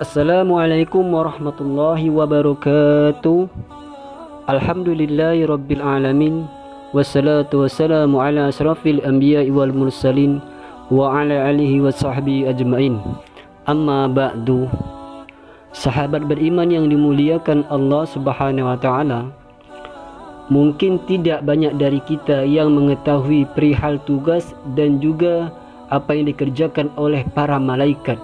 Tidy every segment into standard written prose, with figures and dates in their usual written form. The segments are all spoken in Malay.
Assalamualaikum warahmatullahi wabarakatuh. Alhamdulillahi rabbil alamin. Wassalatu wassalamu ala asrafil anbiya'i wal mursalin wa ala alihi wa sahbihi ajma'in. Amma ba'du. Sahabat beriman yang dimuliakan Allah Subhanahu wa taala, mungkin tidak banyak dari kita yang mengetahui perihal tugas dan juga apa yang dikerjakan oleh para malaikat.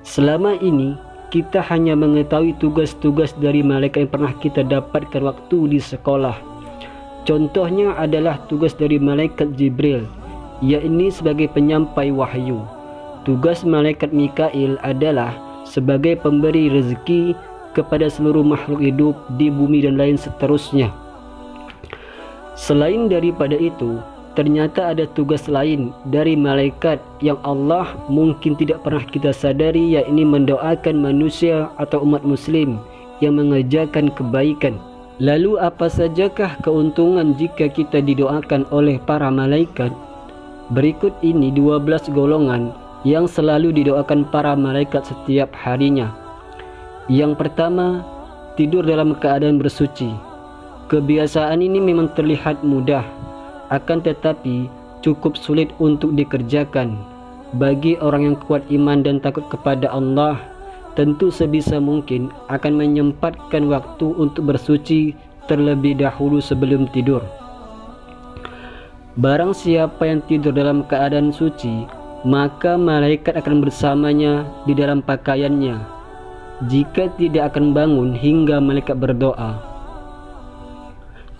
Selama ini kita hanya mengetahui tugas-tugas dari malaikat yang pernah kita dapatkan waktu di sekolah. Contohnya adalah tugas dari malaikat Jibril, yakni sebagai penyampai wahyu. Tugas malaikat Mikail adalah sebagai pemberi rezeki kepada seluruh makhluk hidup di bumi dan lain seterusnya. Selain daripada itu, ternyata ada tugas lain dari malaikat yang Allah mungkin tidak pernah kita sadari, yakni mendoakan manusia atau umat muslim yang mengerjakan kebaikan. Lalu apa sajakah keuntungan jika kita didoakan oleh para malaikat? Berikut ini 12 golongan yang selalu didoakan para malaikat setiap harinya. Yang pertama, tidur dalam keadaan bersuci. Kebiasaan ini memang terlihat mudah, akan tetapi cukup sulit untuk dikerjakan. Bagi orang yang kuat iman dan takut kepada Allah, tentu sebisa mungkin akan menyempatkan waktu untuk bersuci terlebih dahulu sebelum tidur. Barang siapa yang tidur dalam keadaan suci, maka malaikat akan bersamanya di dalam pakaiannya. Jika tidak, akan bangun hingga malaikat berdoa,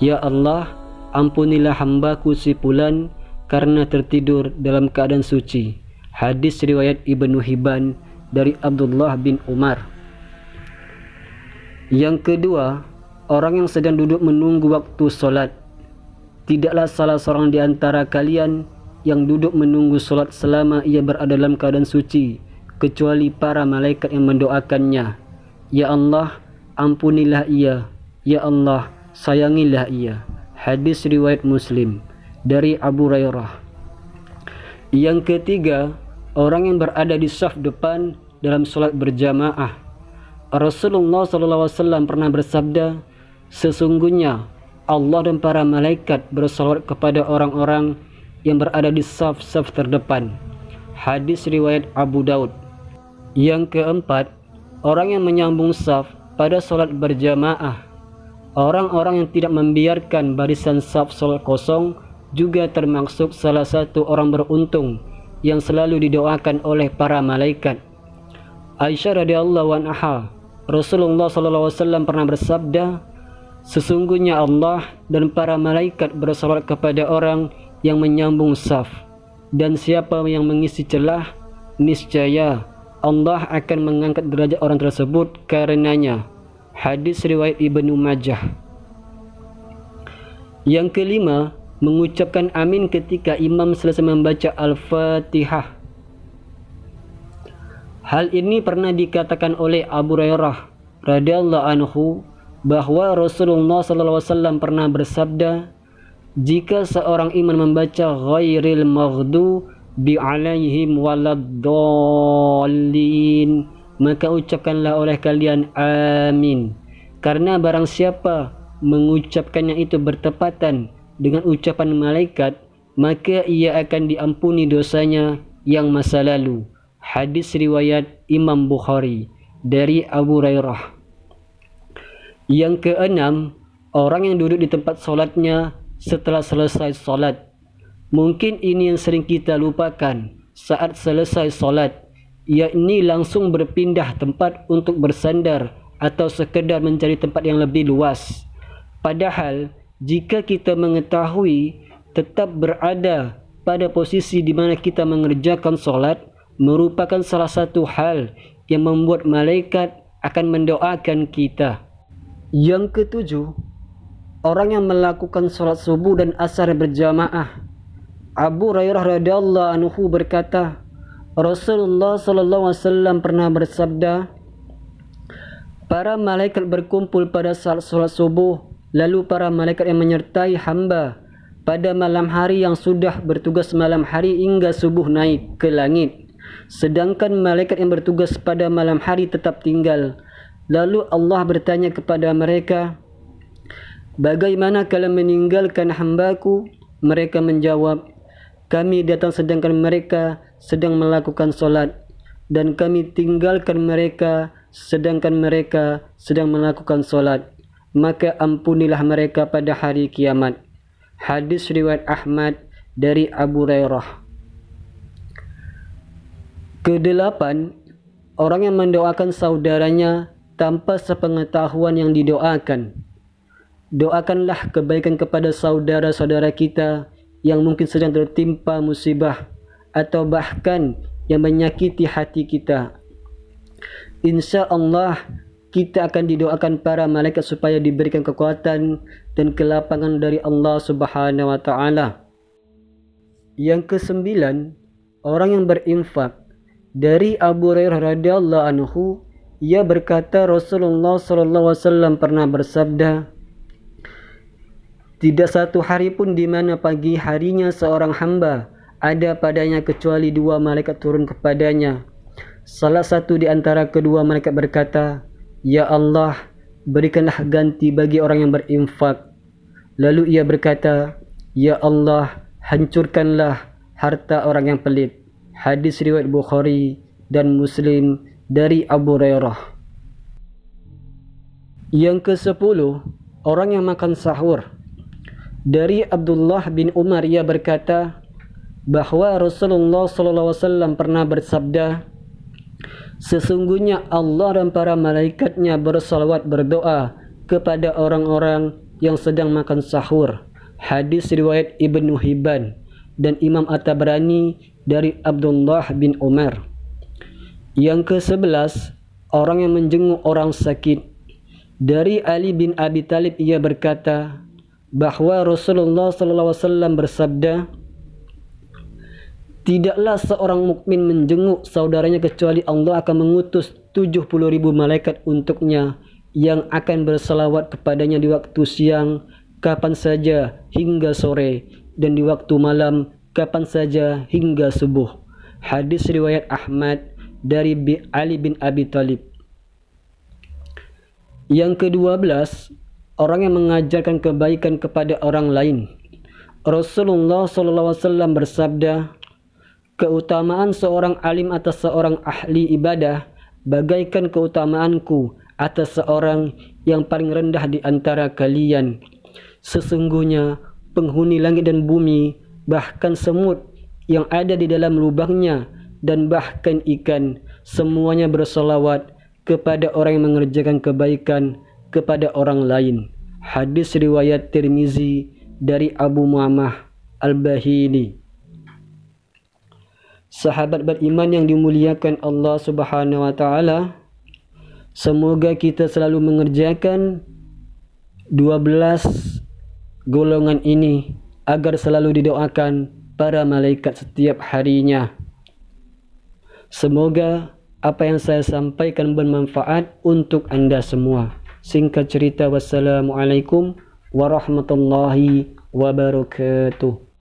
"Ya Allah, ampunilah hambaku si fulan karena tertidur dalam keadaan suci." Hadis riwayat Ibnu Hibban dari Abdullah bin Umar. Yang kedua, orang yang sedang duduk menunggu waktu solat. Tidaklah salah seorang di antara kalian yang duduk menunggu solat selama ia berada dalam keadaan suci, kecuali para malaikat yang mendoakannya, "Ya Allah, ampunilah ia. Ya Allah, sayangilah ia." Hadis riwayat Muslim dari Abu Hurairah. Yang ketiga, orang yang berada di saf depan dalam solat berjamaah. Rasulullah SAW pernah bersabda, "Sesungguhnya Allah dan para malaikat bersalawat kepada orang-orang yang berada di saf-saf terdepan." Hadis riwayat Abu Daud. Yang keempat, orang yang menyambung saf pada solat berjamaah. Orang-orang yang tidak membiarkan barisan saf solat kosong juga termasuk salah satu orang beruntung yang selalu didoakan oleh para malaikat. Aisyah radhiyallahu anha, Rasulullah SAW pernah bersabda, "Sesungguhnya Allah dan para malaikat bersalawat kepada orang yang menyambung saf, dan siapa yang mengisi celah, niscaya Allah akan mengangkat derajat orang tersebut karenanya." Hadis riwayat Ibnu Majah. Yang kelima, mengucapkan amin ketika imam selesai membaca Al-Fatihah. Hal ini pernah dikatakan oleh Abu Hurairah radhiyallahu anhu bahwa Rasulullah SAW pernah bersabda, "Jika seorang imam membaca ghairil maghdubi alaihim waladdallin, maka ucapkanlah oleh kalian amin, karena barang siapa mengucapkannya itu bertepatan dengan ucapan malaikat, maka ia akan diampuni dosanya yang masa lalu." Hadis riwayat Imam Bukhari dari Abu Hurairah. Yang keenam, orang yang duduk di tempat solatnya setelah selesai solat. Mungkin ini yang sering kita lupakan saat selesai solat, yakni langsung berpindah tempat untuk bersandar atau sekedar mencari tempat yang lebih luas. Padahal jika kita mengetahui tetap berada pada posisi di mana kita mengerjakan solat merupakan salah satu hal yang membuat malaikat akan mendoakan kita. Yang ketujuh, orang yang melakukan solat subuh dan asar berjamaah. Abu Hurairah radhiyallahu anhu berkata, Rasulullah SAW pernah bersabda, "Para malaikat berkumpul pada saat solat subuh, lalu para malaikat yang menyertai hamba pada malam hari yang sudah bertugas malam hari hingga subuh naik ke langit. sedangkan malaikat yang bertugas pada malam hari tetap tinggal. Lalu Allah bertanya kepada mereka, bagaimana kalian meninggalkan hamba-Ku? Mereka menjawab, kami datang sedangkan mereka sedang melakukan solat, dan kami tinggalkan mereka sedangkan mereka sedang melakukan solat. Maka ampunilah mereka pada hari kiamat. Hadis riwayat Ahmad dari Abu Hurairah. Kedelapan, orang yang mendoakan saudaranya tanpa sepengetahuan yang didoakan. Doakanlah kebaikan kepada saudara-saudara kita yang mungkin sedang tertimpa musibah atau bahkan yang menyakiti hati kita. Insya Allah kita akan didoakan para malaikat supaya diberikan kekuatan dan kelapangan dari Allah Subhanahu wa taala. Yang kesembilan, orang yang berinfak. Dari Abu Hurairah radhiyallahu anhu, ia berkata Rasulullah sallallahu alaihi wasallam pernah bersabda, tidak satu hari pun di mana pagi harinya seorang hamba ada padanya kecuali dua malaikat turun kepadanya. Salah satu di antara kedua malaikat berkata, ya Allah, berikanlah ganti bagi orang yang berinfak. Lalu ia berkata, ya Allah, hancurkanlah harta orang yang pelit. Hadis riwayat Bukhari dan Muslim dari Abu Hurairah. Yang ke-10, orang yang makan sahur. Dari Abdullah bin Umar, ia berkata bahwa Rasulullah SAW pernah bersabda, sesungguhnya Allah dan para malaikatnya bersalawat berdoa kepada orang-orang yang sedang makan sahur. Hadis riwayat Ibnu Hibban dan Imam At-Tabrani dari Abdullah bin Umar. Yang ke-11, orang yang menjenguk orang sakit. Dari Ali bin Abi Thalib, ia berkata bahwa Rasulullah SAW bersabda, tidaklah seorang mukmin menjenguk saudaranya kecuali Allah akan mengutus 70.000 malaikat untuknya yang akan berselawat kepadanya di waktu siang kapan saja hingga sore, dan di waktu malam kapan saja hingga subuh. Hadis riwayat Ahmad dari Ali bin Abi Thalib. Yang ke-12, orang yang mengajarkan kebaikan kepada orang lain. Rasulullah SAW bersabda, keutamaan seorang alim atas seorang ahli ibadah bagaikan keutamaanku atas seorang yang paling rendah di antara kalian. Sesungguhnya penghuni langit dan bumi, bahkan semut yang ada di dalam lubangnya, dan bahkan ikan, semuanya bersolawat kepada orang yang mengerjakan kebaikan kepada orang lain. Hadis riwayat Tirmizi dari Abu Muhammad Al-Bahili. Sahabat beriman yang dimuliakan Allah Subhanahu wa taala, semoga kita selalu mengerjakan 12 golongan ini agar selalu didoakan para malaikat setiap harinya. Semoga apa yang saya sampaikan bermanfaat untuk Anda semua. Singkat cerita, wassalamualaikum warahmatullahi wabarakatuh.